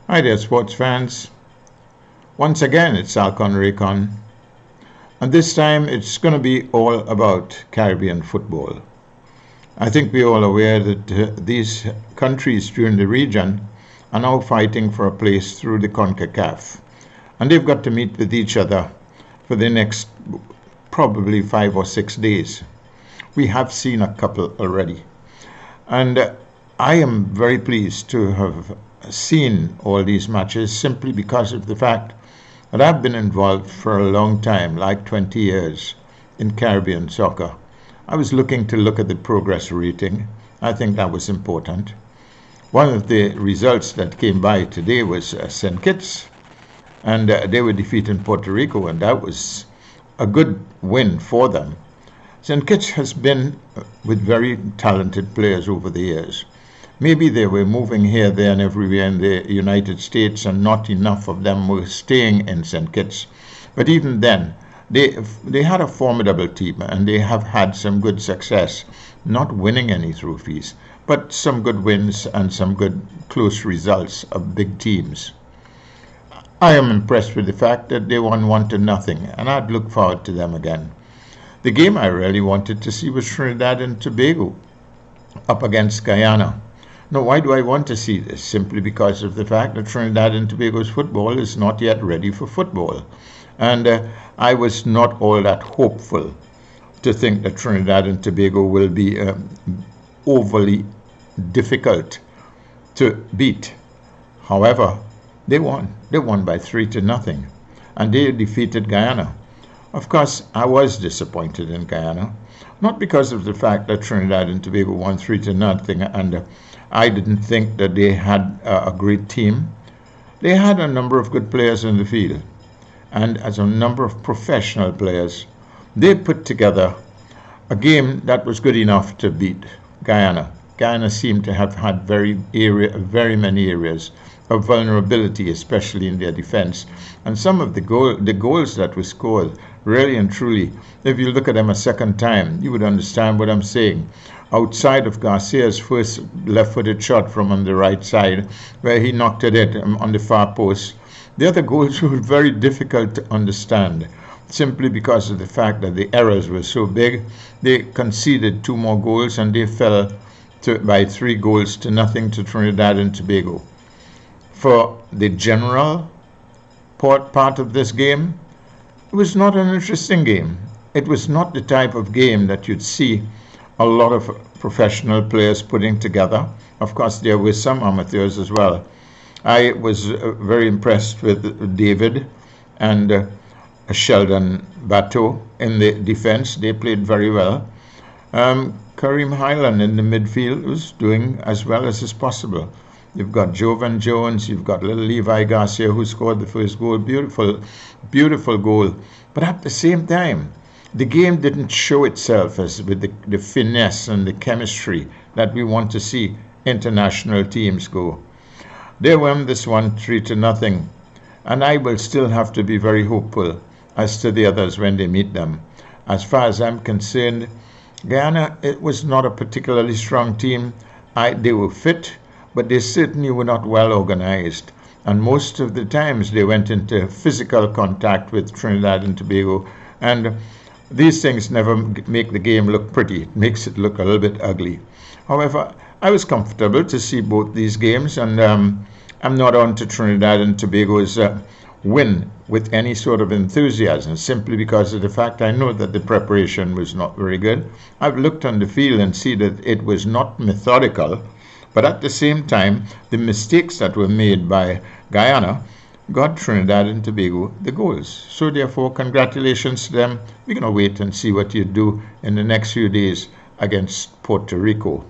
Hi there, sports fans. Once again, it's Alcon Raycon, and this time it's going to be all about Caribbean football. I think we're all aware that these countries during the region are now fighting for a place through the CONCACAF, and they've got to meet with each other for the next probably 5 or 6 days. We have seen a couple already, and I am very pleased to have seen all these matches simply because of the fact that I've been involved for a long time, like 20 years, in Caribbean soccer. I was looking to look at the progress rating. I think that was important. One of the results that came by today was St. Kitts, and they were defeating Puerto Rico, and that was a good win for them. St. Kitts has been with very talented players over the years. Maybe they were moving here, there, and everywhere in the United States, and not enough of them were staying in St. Kitts. But even then, they had a formidable team, and they have had some good success, not winning any trophies, but some good wins and some good close results of big teams. I am impressed with the fact that they won 1-0, and I'd look forward to them again. The game I really wanted to see was Trinidad and Tobago up against Guyana. Now, why do I want to see this? Simply because of the fact that Trinidad and Tobago's football is not yet ready for football. And I was not all that hopeful to think that Trinidad and Tobago will be overly difficult to beat. However, they won. They won by 3-0. And they defeated Guyana. Of course, I was disappointed in Guyana. Not because of the fact that Trinidad and Tobago won 3-0 and I didn't think that they had a great team. They had a number of good players in the field, and as a number of professional players, they put together a game that was good enough to beat Guyana. Guyana seemed to have had very many areas of vulnerability, especially in their defense. And some of the goals that were scored, really and truly, if you look at them a second time, you would understand what I'm saying. Outside of Garcia's first left-footed shot from on the right side, where he knocked it on the far post, the other goals were very difficult to understand, simply because of the fact that the errors were so big. They conceded 2 more goals, and they fell by 3-0 to Trinidad and Tobago. For the general part of this game, it was not an interesting game. It was not the type of game that you'd see a lot of professional players putting together. Of course, there were some amateurs as well. I was very impressed with David and Sheldon Bateau in the defense. They played very well. Kareem Highland in the midfield was doing as well as is possible. You've got Jovan Jones, you've got little Levi Garcia, who scored the first goal. Beautiful, beautiful goal. But at the same time, the game didn't show itself as with the finesse and the chemistry that we want to see international teams go. They won this one 3-0, and I will still have to be very hopeful as to the others when they meet them. As far as I'm concerned, Guyana, it was not a particularly strong team. They were fit, but they certainly were not well organized. And most of the times they went into physical contact with Trinidad and Tobago. And these things never make the game look pretty. It makes it look a little bit ugly. However, I was comfortable to see both these games, and I'm not on to Trinidad and Tobago's win with any sort of enthusiasm, simply because of the fact I know that the preparation was not very good. I've looked on the field and see that it was not methodical, but at the same time, the mistakes that were made by Guyana got Trinidad and Tobago the goals. So therefore, congratulations to them. We're going to wait and see what you do in the next few days against Puerto Rico.